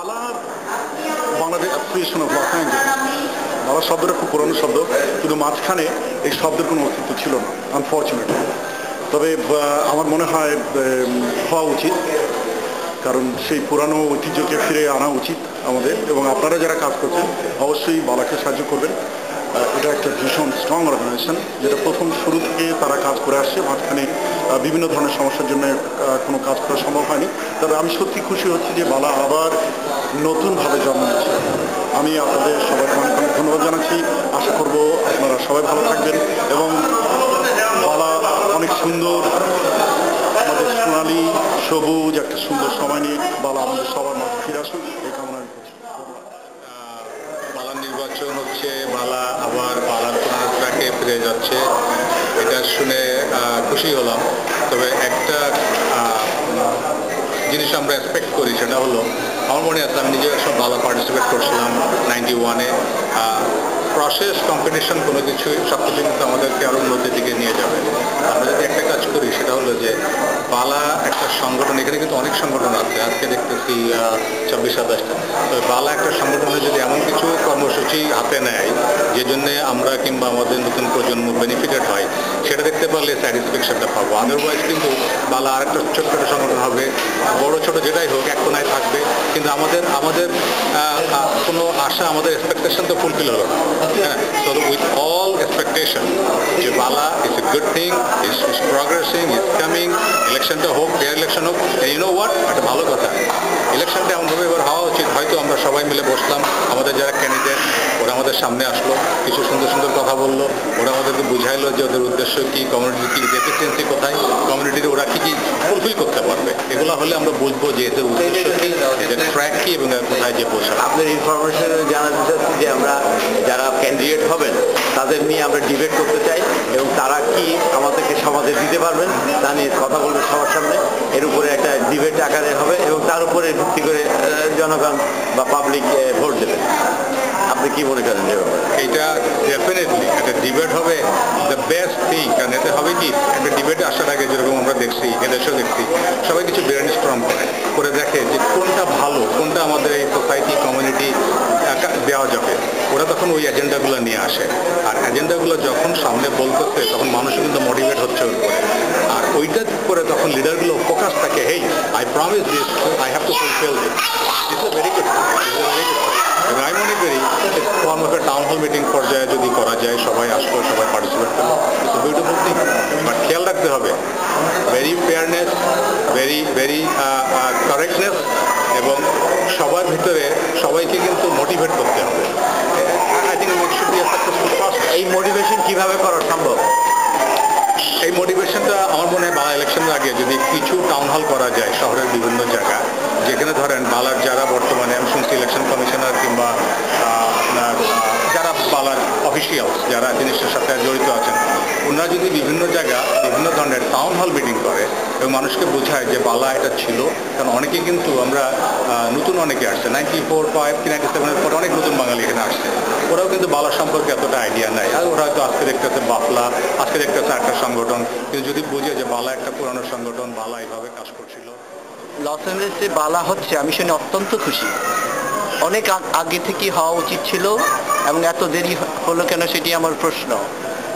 Bala Bangladesh association of Los Angeles. বালা শব্দটা খুব পুরনো শব্দ, কিন্তু মাঝখানে এই শব্দের কোনো অস্তিত্ব ছিল না আনফর্চুনেটলি। তবে আমার মনে হয় হওয়া উচিত, কারণ সেই পুরানো ঐতিহ্যকে ফিরে আনা উচিত আমাদের, এবং আপনারা যারা কাজ করছেন অবশ্যই বালাকে সাহায্য করবেন। এটা একটা ভীষণ স্ট্রং অর্গানাইজেশন, যেটা প্রথম শুরু থেকে তারা কাজ করে আসছে। মাঝখানে বিভিন্ন ধরনের সমস্যার জন্য কোনো কাজ করা সম্ভব হয়নি। তবে আমি সত্যি খুশি হচ্ছি যে বালা আবার নতুনভাবে জন্ম নিচ্ছে। আমি আপনাদের সবাইকে অনেক অনেক ধন্যবাদ জানাচ্ছি। আশা করব আপনারা সবাই ভালো থাকবেন এবং বালা অনেক সুন্দর, আমাদের সোনালি সবুজ একটা সুন্দর সময় নিয়ে বালা আমাদের সবার মাঝে ফিরে আসুক, এই কামনা আমি করছি। বালা নির্বাচন হচ্ছে, বালা আবার বালার ট্র্যাকে ফিরে যাচ্ছে, এটা শুনে খুশি হলাম। তবে একটা জিনিস আমরা এক্সপেক্ট করি, সেটা হলো, আমার মনে আছে আমি নিজে সব বালা পার্টিসিপেট করছিলাম 91-এ। প্রসেস, কম্পিটিশন কোনো কিছুই সব কিছু কিন্তু আমাদেরকে আরও উন্নতির দিকে নিয়ে যাবে। আমরা যদি একটা কাজ করি, সেটা হলো যে বালা একটা সংগঠন, এখানে কিন্তু অনেক সংগঠন আছে, আজকে দেখতেছি 26-27টা। তো বালা একটা সংগঠনে যদি এমন কিছু কর্মসূচি হাতে নেয় যে জন্যে আমরা কিংবা আমাদের নতুন প্রজন্ম বেনিফিটেড হয়, সেটা দেখতে পারলে স্যাটিসফ্যাকশনটা পাবো। আদারওয়াইজ কিন্তু বালা আরেকটা ছোট ছোটো সংগঠন হবে, বড় ছোট যেটাই হোক এক কোনায় থাকবে, কিন্তু আমাদের কোনো আশা, আমাদের এক্সপেকটেশন তো ফুলফিল হলো না। হ্যাঁ, সো উইথ অল এক্সপেকটেশন যে বালা is a good thing, is progressing, is coming, ইলেকশনটা হোক, ফেয়ার ইলেকশন হোক। ইউ নো হোয়াট, একটা ভালো কথা, ইলেকশনটা এমনভাবে এবার হওয়া উচিত, হয়তো আমরা সবাই মিলে বসলাম, আমাদের যারা ক্যান্ডিডেট ওরা আমাদের সামনে আসলো, কিছু সুন্দর সুন্দর কথা বললো, ওরা আমাদেরকে বুঝাইলো যে ওদের উদ্দেশ্য কী, কমিউনিটির কী ডেফিসিয়েন্সি কোথায়, কমিউনিটির ওরা কী কী ফুলফিল করতে পারবে। এগুলো হলে আমরা বুঝবো যে এদের উদ্দেশ্য কী, এদের ট্র্যাক কী এবং কোথায় যে পৌঁছাবে। আপনার ইনফরমেশন জানাতে চাচ্ছি যে আমরা যারা ক্যান্ডিডেট হবেন তাদের নিয়ে আমরা ডিবেট করতে চাই, এবং তারা কি আমাদেরকে সমাজে দিতে পারবেন তা নিয়ে কথা বলবে সবার সামনে। এর উপরে একটা ডিবেট আকারে হবে এবং তার উপরে ভিত্তি করে জনগণ বা পাবলিক ভোট দেবে। আপনি কি মনে করেন? এটা ডেফিনেটলি একটা ডিবেট হবে, দ্য বেস্ট থিং। কারণ এতে হবে কি, একটা ডিবেট আসার আগে যেরকম আমরা দেখছি, এদেশেও দেখছি, সবাই কিছু ব্রেন স্ট্রম করে দেখে যে কোনটা ভালো, কোনটা আমাদের এই সোসাইটি, কমিউনিটি দেওয়া যাবে। ওরা তখন ওই এজেন্ডাগুলো নিয়ে আসে, আর এজেন্ডাগুলো যখন সামনে বলতেছে তখন মানুষও কিন্তু মোটিভেট হচ্ছে ওর উপরে। আর ওইটার পরে তখন লিডারগুলো ফোকাস থাকে, হেই I promise this, I have to fulfil this. It's a very good, এবং আমি মনে করি একটা টাউন হল মিটিং পর্যায়ে যদি করা যায়, সবাই আসলো, সবাই পার্টিসিপেট করলো, it's a beautiful thing. But খেয়াল রাখতে হবে, ভেরি ফেয়ারনেস, ভেরি কারেক্টনেস, এবং সবার ভিতরে সবাইকে কিন্তু মোটিভেট করতে হবে। I think it should be a successful process. এই মোটিভেশন কিভাবে করা সম্ভব? এই মোটিভেশনটা আমার মনে হয় বালা ইলেকশনের আগে যদি কিছু টাউন হল করা যায় শহরের বিভিন্ন জায়গা, যেখানে ধরেন বালার যারা বর্তমানে, আমি শুনছি ইলেকশন কমিশনার কিংবা আপনার যারা বালার অফিসিয়ালস যারা জিনিসটার সাথে জড়িত আছেন, ওনারা যদি বিভিন্ন জায়গা বিভিন্ন ধরনের টাউন হল মিটিং করে এবং মানুষকে বোঝায় যে বালা এটা ছিল। কারণ অনেকে কিন্তু আমরা নতুন অনেকে আসছে, 94, 5 কি 97-এর পরে অনেক নতুন বাঙালি এখানে আসছে, ওরাও কিন্তু বালা সম্পর্কে এতটা আইডিয়া নাই। আর ওরা হয়তো আজকে দেখতেছে বাফলা, আজকে দেখতেছে একটা সংগঠন, কিন্তু যদি বুঝে যে বালা একটা পুরানো সংগঠন, বালা এইভাবে কাজ করছিল। লস অ্যাঞ্জেলেসে বালা হচ্ছে, আমি শুনে অত্যন্ত খুশি। অনেক আগে থেকে হওয়া উচিত ছিল, এবং এত দেরি হলো কেন সেটি আমার প্রশ্ন।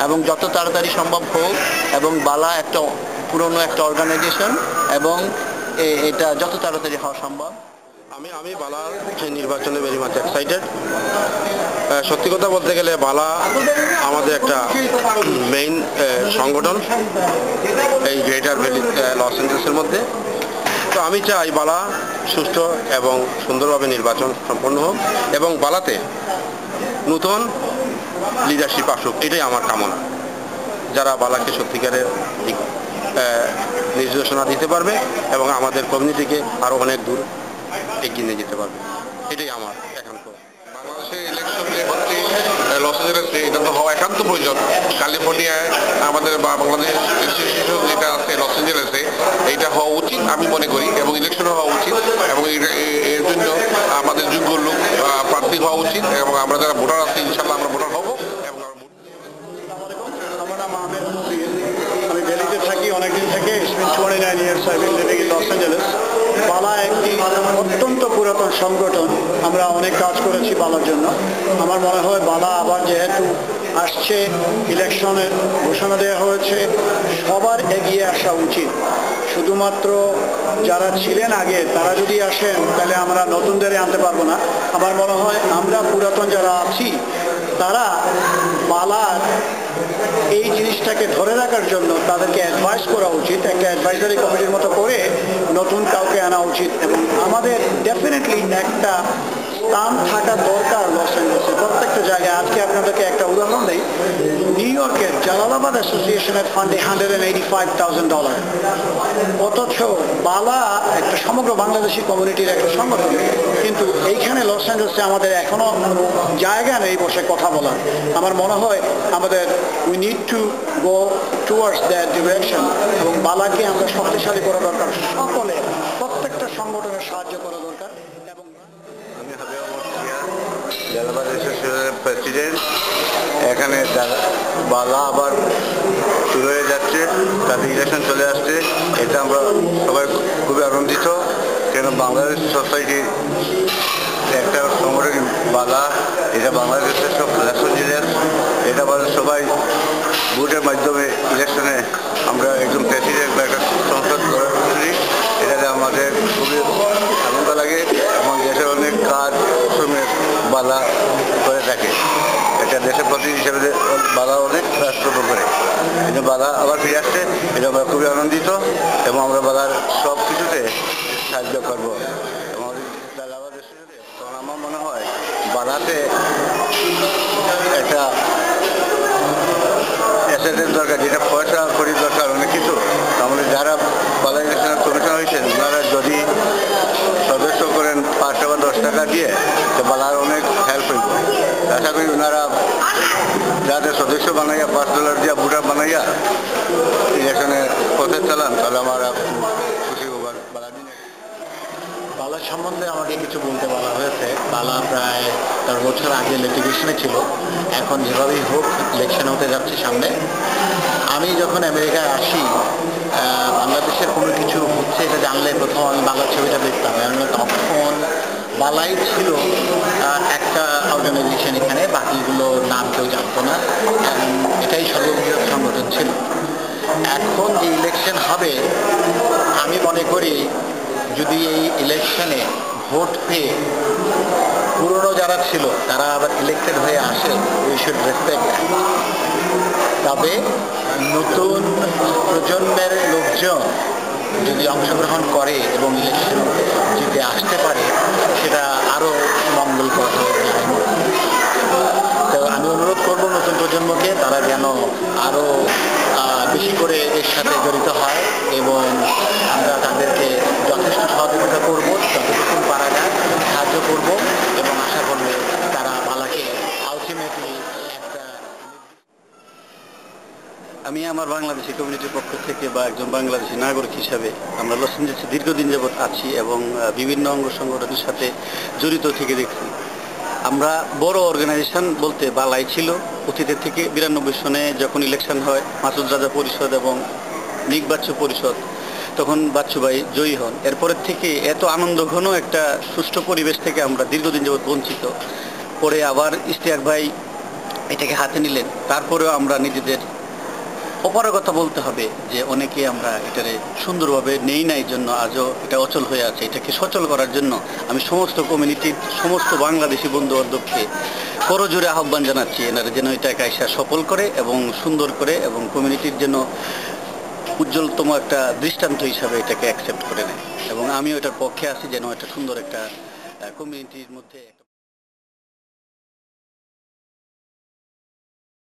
এবং যত তাড়াতাড়ি সম্ভব হোক, এবং বালা একটা পুরনো একটা অর্গানাইজেশন, এবং এটা যত তাড়াতাড়ি হওয়া সম্ভব। আমি বালার নির্বাচনে ভেরি মাচ এক্সাইটেড। সত্যি কথা বলতে গেলে বালা আমাদের একটা মেইন সংগঠন এই গ্রেটার ভ্যালি লস অ্যাঞ্জেলেসের মধ্যে। তো আমি চাই বালা সুষ্ঠু এবং সুন্দরভাবে নির্বাচন সম্পন্ন হোক, এবং বালাতে নতুন লিডারশিপ আসুক, এটাই আমার কামনা। যারা বালাকে সত্যিকারের নির্দেশনা দিতে পারবে এবং আমাদের কমিউনিটিকে আরও অনেক দূর এগিয়ে নিয়ে যেতে পারবে, এটাই আমার একান্ত। বাংলাদেশের ইলেকশন যে হচ্ছে লস অ্যাঞ্জেলেসে, এটা তো হওয়া একান্ত প্রয়োজন। ক্যালিফোর্নিয়ায় আমাদের বাংলাদেশ ইনস্টিটিউশন যেটা আছে লস অ্যাঞ্জেলেসে, এইটা হওয়া উচিত আমি মনে করি, এবং ইলেকশনও হওয়া উচিত, এবং এর জন্য আমাদের যোগ্য লোক প্রার্থী হওয়া উচিত, এবং আমরা যারা ভোটার আছি ইনশাল্লাহ আমরা ভোটার হবো। এবং আমার নাম আহমেদ মুবিন, আমি দিল্লিতে থাকি অনেকদিন থেকে। It's been 29 years I've been living in Los Angeles. বালা একটি অত্যন্ত পুরাতন পুরাতন সংগঠন, আমরা অনেক কাজ করেছি বালার জন্য। আমার মনে হয় বালা আবার যেহেতু আসছে, ইলেকশনের ঘোষণা দেওয়া হয়েছে, সবার এগিয়ে আসা উচিত। শুধুমাত্র যারা ছিলেন আগে তারা যদি আসেন তাহলে আমরা নতুনদের আনতে পারবো না। আমার মনে হয় আমরা পুরাতন যারা আছি তারা বালার এই জিনিসটাকে ধরে রাখার জন্য তাদেরকে অ্যাডভাইস করা উচিত, একটা অ্যাডভাইজারি কমিটির মতো করে নতুন কাউকে আনা উচিত। এবং আমাদের ডেফিনেটলি একটা স্থান থাকা দরকার লস অ্যাঞ্জেলেসে প্রত্যেকটা জায়গায়। আজকে আপনাদেরকে একটা উদাহরণ দিই, নিউ ইয়র্কের জালালাবাদ অ্যাসোসিয়েশনের ফান্ডে $185,000, অথচ বালা একটা সমগ্র বাংলাদেশি কমিউনিটির একটা সংগঠন, কিন্তু এইখানে লস অ্যাঞ্জেলেসে আমাদের এখনো জায়গা নেই বসে কথা বলার। আমার মনে হয় আমাদের we need to go towards that direction, এবং বালাকে আমরা শক্তিশালী করা দরকার, সকলে প্রত্যেকটা সংগঠনের সাহায্য করা দরকার। এবং আমি হাবিবুর মুর্শিয়া, জালালাবাদ অ্যাসোসিয়েশনের প্রেসিডেন্ট। এখানে বালা আবার শুরু হয়ে যাচ্ছে, তাতে ইলেকশন চলে আসছে, এটা আমরা সবাই খুবই আনন্দিত। কেন বাংলাদেশ সোসাইটি একটা সংগঠন বালা, এটা বাংলাদেশের সব লস অ্যাঞ্জেলেস, এটা সবাই ভোটের মাধ্যমে ইলেকশনে আমরা একজন প্রেসিডেন্ট বা একটা সংসদ গড়ে তুলি, এটাতে আমাদের খুবই আনন্দ লাগে। এবং দেশের অনেক কাজ শ্রমের বালা করে থাকে, একটা দেশের প্রতি হিসেবে বালা অনেক কাজকর্ম করে, কিন্তু বালা আবার ফিরে আসছে, এটা আমরা খুবই আনন্দিত। এবং আমরা বালার সব কিছুতে সাহায্য করবো। এবং তখন আমার মনে হয় বালাতে একটা অ্যাসেটের দরকার, যেটা পয়সা করি দরকার অনেক কিছু। তাহলে যারা বালা ইলেকশনের কমিশন হয়েছেন ওনারা যদি সদস্য করেন 5 টাকা 10 টাকা দিয়ে, তো বালার অনেক হেল্প হইব। আশা করি ওনারা যাদের সদস্য বানাইয়া $5 দিয়া ভোটার বানাইয়া ইলেকশনে পথে চালান, তাহলে আমরা খুশি হবার। বালা সম্বন্ধে আমাকে কিছু বলতে বলা হয়েছে। বালা প্রায় 10 বছর আগে লিটিগেশনে ছিল, এখন যেভাবেই হোক ইলেকশন হতে যাচ্ছে সামনে। আমি যখন আমেরিকায় আসি, বাংলাদেশের কোনো কিছু হচ্ছে এটা জানলে প্রথম আমি বাংলার ছবিটা দেখতাম। তখন বালাই ছিল একটা অর্গানাইজেশন, এখানে বাকিগুলো নাম কেউ জানতো না, এটাই সর্ববৃহৎ সংগঠন ছিল। এখন যে ইলেকশন হবে, আমি মনে করি যদি এই ইলেকশনে ভোট পেয়ে পুরনো যারা ছিল তারা আবার ইলেক্টেড হয়ে আসে, উই শুড রেসপেক্ট। তবে নতুন প্রজন্মের লোকজন যদি অংশগ্রহণ করে এবং ইলেকশন জিতে আসতে পারে, সেটা আরও মঙ্গলকর হবে। তো আমি অনুরোধ করব নতুন প্রজন্মকে, তারা যেন আরও বেশি করে এর সাথে জড়িত হয় এবং আমরা তাদেরকে যথেষ্ট সহযোগিতা করব, যতটুকু পারা যায় সাহায্য করব, এবং আশা করব তারা বালাকে আলটিমেটলি একটা। আমি আমার বাংলাদেশি কমিউনিটির পক্ষ থেকে বা একজন বাংলাদেশি নাগরিক হিসাবে আমরা লস অ্যাঞ্জেলেসে দীর্ঘদিন যাবৎ আছি এবং বিভিন্ন অঙ্গ সংগঠনের সাথে জড়িত থেকে দেখছি। আমরা বড় অর্গানাইজেশন বলতে বালাই ছিল অতীতের থেকে। 92 সনে যখন ইলেকশন হয় মাসুদ রাজা পরিষদ এবং নিক বাচ্চু পরিষদ, তখন বাচ্চু ভাই জয়ী হন। এরপরের থেকে এত আনন্দ ঘন একটা সুষ্ঠু পরিবেশ থেকে আমরা দীর্ঘদিন যাবৎ বঞ্চিত। পরে আবার ইশতিয়াক ভাই এটাকে হাতে নিলেন। তারপরেও আমরা নিজেদের অপারগতা বলতে হবে যে অনেকে আমরা এটারে সুন্দরভাবে নেই নাই জন্য আজও এটা অচল হয়ে আছে। এটাকে সচল করার জন্য আমি সমস্ত কমিউনিটির সমস্ত বাংলাদেশি বন্ধু বান্ধবকে করজোরে আহ্বান জানাচ্ছি, এনারা যেন এটাকে আইসা সফল করে এবং সুন্দর করে এবং কমিউনিটির জন্য উজ্জ্বলতম একটা দৃষ্টান্ত হিসাবে এটাকে অ্যাকসেপ্ট করে নেয়। এবং আমিও এটার পক্ষে আছি যেন এটা সুন্দর একটা কমিউনিটির মধ্যে